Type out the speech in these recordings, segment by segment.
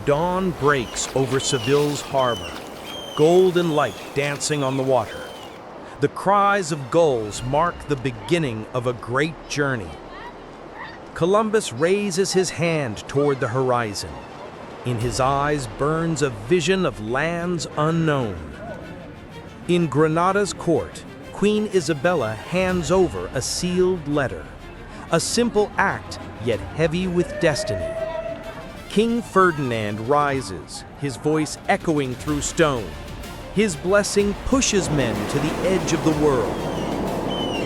Dawn breaks over Seville's harbor, golden light dancing on the water. The cries of gulls mark the beginning of a great journey. Columbus raises his hand toward the horizon. In his eyes burns a vision of lands unknown. In Granada's court, Queen Isabella hands over a sealed letter, a simple act yet heavy with destiny. King Ferdinand rises, his voice echoing through stone. His blessing pushes men to the edge of the world.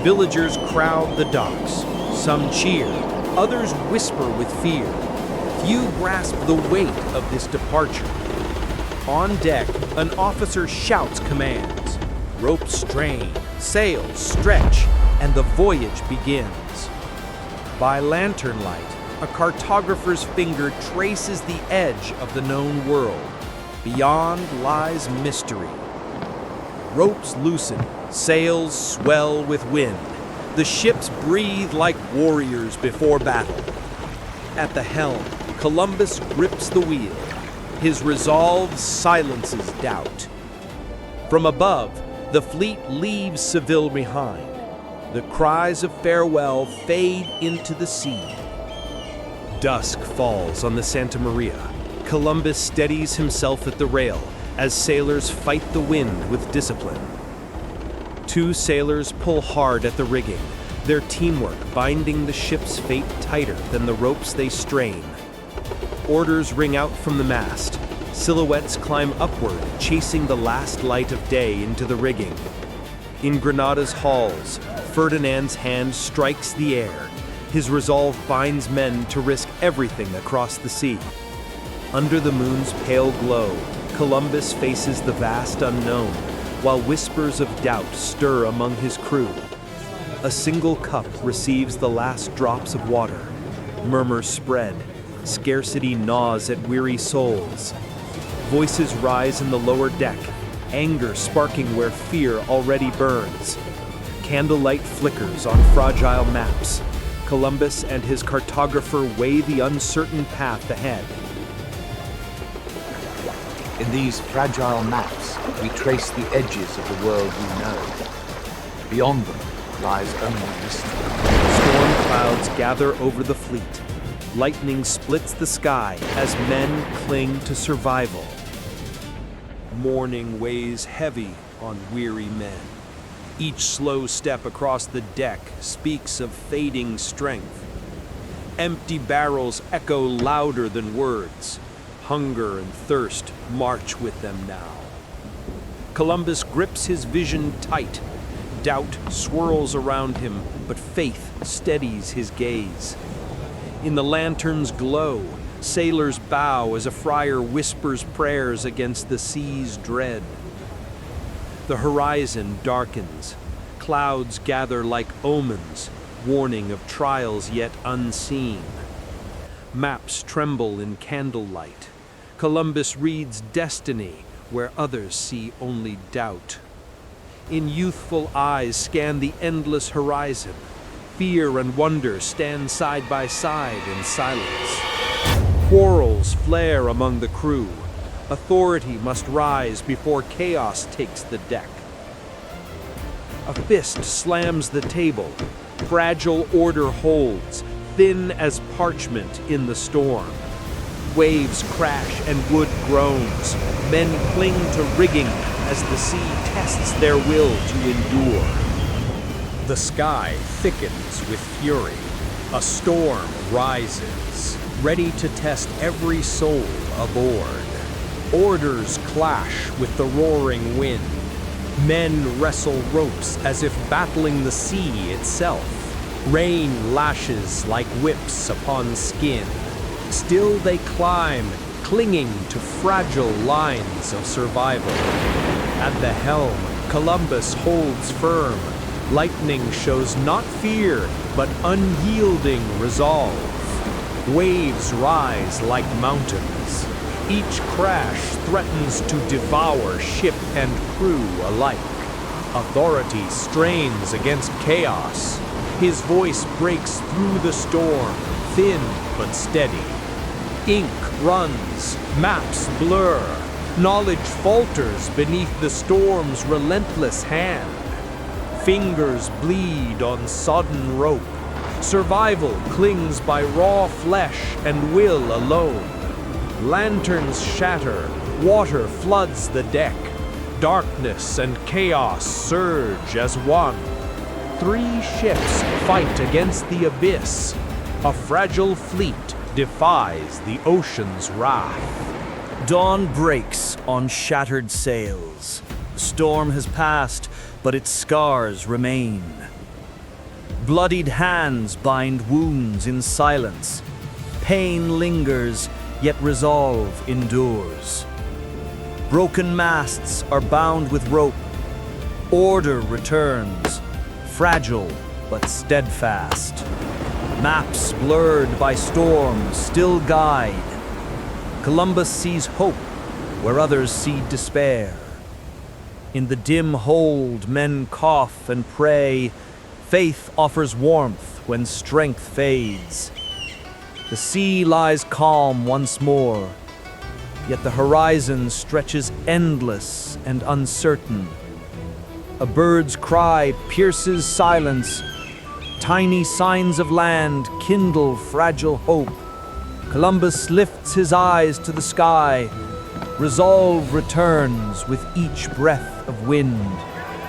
Villagers crowd the docks. Some cheer, others whisper with fear. Few grasp the weight of this departure. On deck, an officer shouts commands. Ropes strain, sails stretch, and the voyage begins. By lantern light, a cartographer's finger traces the edge of the known world. Beyond lies mystery. Ropes loosen, sails swell with wind. The ships breathe like warriors before battle. At the helm, Columbus grips the wheel. His resolve silences doubt. From above, the fleet leaves Seville behind. The cries of farewell fade into the sea. Dusk falls on the Santa María. Columbus steadies himself at the rail as sailors fight the wind with discipline. Two sailors pull hard at the rigging, their teamwork binding the ship's fate tighter than the ropes they strain. Orders ring out from the mast. Silhouettes climb upward, chasing the last light of day into the rigging. In Granada's halls, Ferdinand's hand strikes the air. His resolve binds men to risk everything across the sea. Under the moon's pale glow, Columbus faces the vast unknown, while whispers of doubt stir among his crew. A single cup receives the last drops of water. Murmurs spread. Scarcity gnaws at weary souls. Voices rise in the lower deck, anger sparking where fear already burns. Candlelight flickers on fragile maps. Columbus and his cartographer weigh the uncertain path ahead. In these fragile maps, we trace the edges of the world we know. Beyond them lies only mystery. Storm clouds gather over the fleet. Lightning splits the sky as men cling to survival. Morning weighs heavy on weary men. Each slow step across the deck speaks of fading strength. Empty barrels echo louder than words. Hunger and thirst march with them now. Columbus grips his vision tight. Doubt swirls around him, but faith steadies his gaze. In the lantern's glow, sailors bow as a friar whispers prayers against the sea's dread. The horizon darkens. Clouds gather like omens, warning of trials yet unseen. Maps tremble in candlelight. Columbus reads destiny where others see only doubt. In youthful eyes scan the endless horizon. Fear and wonder stand side by side in silence. Quarrels flare among the crew. Authority must rise before chaos takes the deck. A fist slams the table. Fragile order holds, thin as parchment in the storm. Waves crash and wood groans. Men cling to rigging as the sea tests their will to endure. The sky thickens with fury. A storm rises, ready to test every soul aboard. Orders clash with the roaring wind. Men wrestle ropes as if battling the sea itself. Rain lashes like whips upon skin. Still they climb, clinging to fragile lines of survival. At the helm, Columbus holds firm. Lightning shows not fear, but unyielding resolve. Waves rise like mountains. Each crash threatens to devour ship and crew alike. Authority strains against chaos. His voice breaks through the storm, thin but steady. Ink runs, maps blur, knowledge falters beneath the storm's relentless hand. Fingers bleed on sodden rope. Survival clings by raw flesh and will alone. Lanterns shatter, water floods the deck. Darkness and chaos surge as one. 3 ships fight against the abyss. A fragile fleet defies the ocean's wrath. Dawn breaks on shattered sails. The storm has passed, but its scars remain. Bloodied hands bind wounds in silence. Pain lingers, yet resolve endures. Broken masts are bound with rope. Order returns, fragile but steadfast. Maps blurred by storms still guide. Columbus sees hope where others see despair. In the dim hold, men cough and pray. Faith offers warmth when strength fades. The sea lies calm once more, yet the horizon stretches endless and uncertain. A bird's cry pierces silence. Tiny signs of land kindle fragile hope. Columbus lifts his eyes to the sky. Resolve returns with each breath of wind.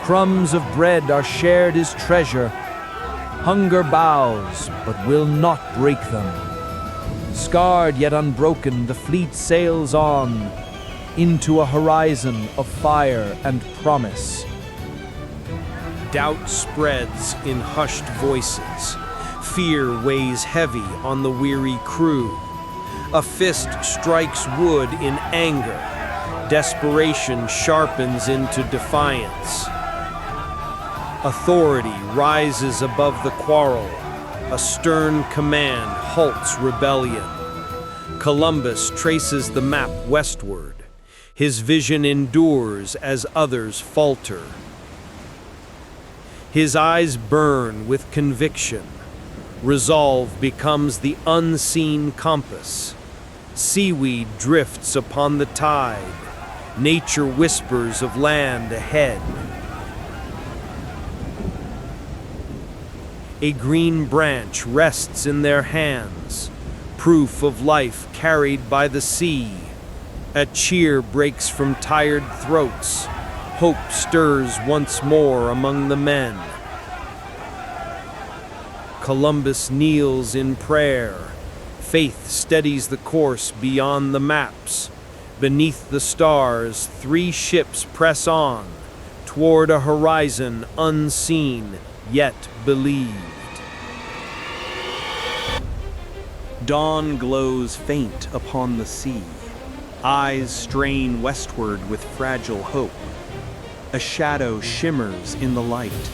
Crumbs of bread are shared as treasure. Hunger bows, but will not break them. Scarred yet unbroken, the fleet sails on into a horizon of fire and promise. Doubt spreads in hushed voices. Fear weighs heavy on the weary crew. A fist strikes wood in anger. Desperation sharpens into defiance. Authority rises above the quarrel. A stern command halts rebellion. Columbus traces the map westward. His vision endures as others falter. His eyes burn with conviction. Resolve becomes the unseen compass. Seaweed drifts upon the tide. Nature whispers of land ahead. A green branch rests in their hands, proof of life carried by the sea. A cheer breaks from tired throats. Hope stirs once more among the men. Columbus kneels in prayer. Faith steadies the course beyond the maps. Beneath the stars, 3 ships press on toward a horizon unseen yet believed. Dawn glows faint upon the sea. Eyes strain westward with fragile hope. A shadow shimmers in the light.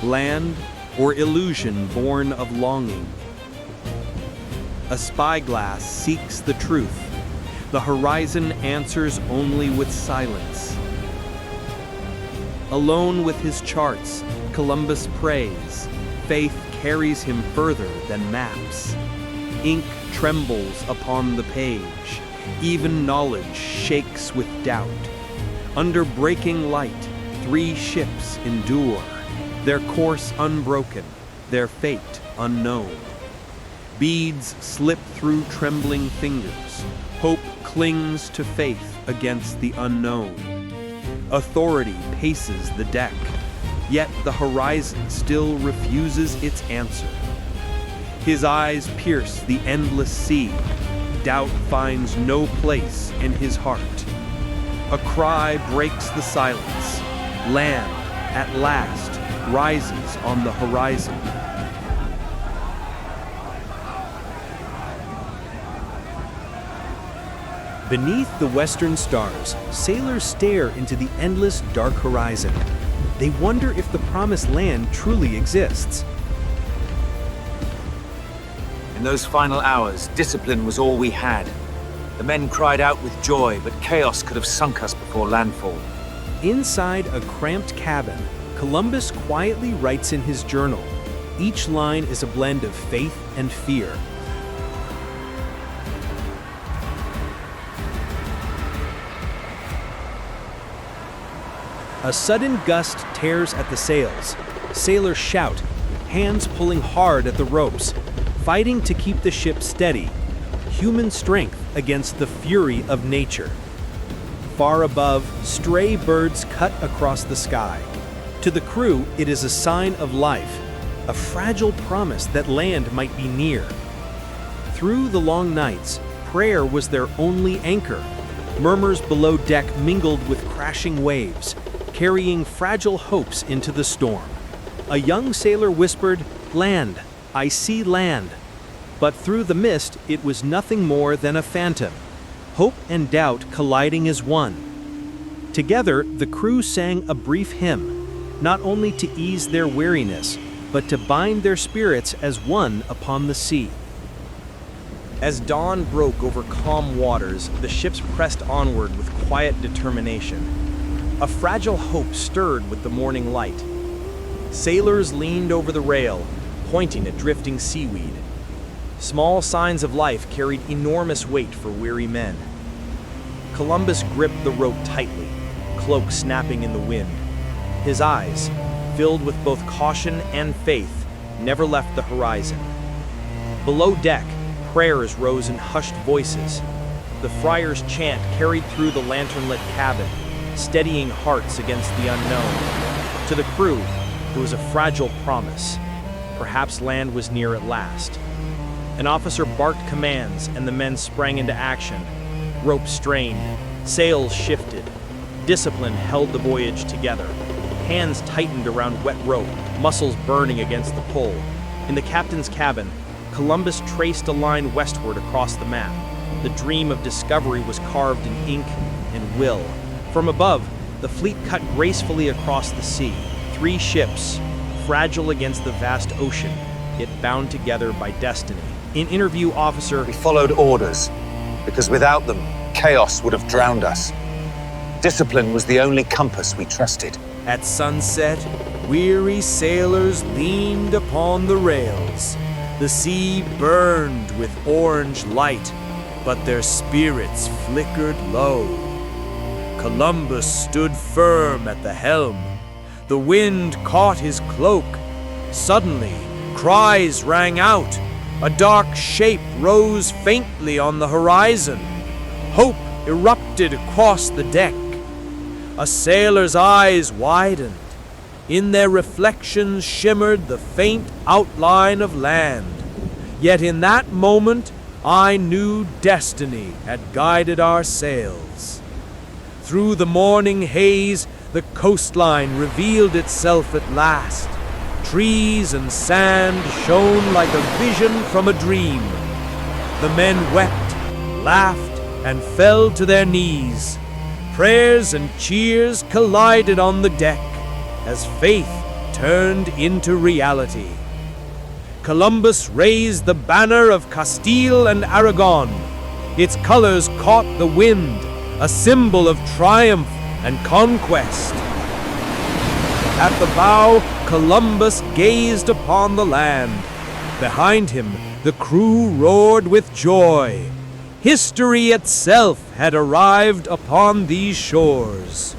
Land or illusion born of longing. A spyglass seeks the truth. The horizon answers only with silence. Alone with his charts, Columbus prays. Faith carries him further than maps. Ink trembles upon the page. Even knowledge shakes with doubt. Under breaking light, 3 ships endure. Their course unbroken, their fate unknown. Beads slip through trembling fingers. Hope clings to faith against the unknown. Authority paces the deck, yet the horizon still refuses its answer. His eyes pierce the endless sea. Doubt finds no place in his heart. A cry breaks the silence. Land, at last, rises on the horizon. Beneath the western stars, sailors stare into the endless dark horizon. They wonder if the promised land truly exists. In those final hours, discipline was all we had. The men cried out with joy, but chaos could have sunk us before landfall. Inside a cramped cabin, Columbus quietly writes in his journal. Each line is a blend of faith and fear. A sudden gust tears at the sails. Sailors shout, hands pulling hard at the ropes, fighting to keep the ship steady. Human strength against the fury of nature. Far above, stray birds cut across the sky. To the crew, it is a sign of life, a fragile promise that land might be near. Through the long nights, prayer was their only anchor. Murmurs below deck mingled with crashing waves, carrying fragile hopes into the storm. A young sailor whispered, "Land, I see land." But through the mist, it was nothing more than a phantom. Hope and doubt colliding as one. Together, the crew sang a brief hymn, not only to ease their weariness, but to bind their spirits as one upon the sea. As dawn broke over calm waters, the ships pressed onward with quiet determination. A fragile hope stirred with the morning light. Sailors leaned over the rail, pointing at drifting seaweed. Small signs of life carried enormous weight for weary men. Columbus gripped the rope tightly, cloak snapping in the wind. His eyes, filled with both caution and faith, never left the horizon. Below deck, prayers rose in hushed voices. The friar's chant carried through the lantern-lit cabin, steadying hearts against the unknown. To the crew, it was a fragile promise. Perhaps land was near at last. An officer barked commands, and the men sprang into action. Ropes strained, sails shifted. Discipline held the voyage together. Hands tightened around wet rope, muscles burning against the pull. In the captain's cabin, Columbus traced a line westward across the map. The dream of discovery was carved in ink and will. From above, the fleet cut gracefully across the sea. 3 ships, fragile against the vast ocean, yet bound together by destiny. In interview, officer, We followed orders, because without them, chaos would have drowned us. Discipline was the only compass we trusted. At sunset, weary sailors leaned upon the rails. The sea burned with orange light, but their spirits flickered low. Columbus stood firm at the helm. The wind caught his cloak. Suddenly, cries rang out. A dark shape rose faintly on the horizon. Hope erupted across the deck. A sailor's eyes widened. In their reflections shimmered the faint outline of land. Yet in that moment, I knew destiny had guided our sails. Through the morning haze, the coastline revealed itself at last. Trees and sand shone like a vision from a dream. The men wept, laughed, and fell to their knees. Prayers and cheers collided on the deck as faith turned into reality. Columbus raised the banner of Castile and Aragon. Its colors caught the wind, a symbol of triumph and conquest. At the bow, Columbus gazed upon the land. Behind him, the crew roared with joy. History itself had arrived upon these shores.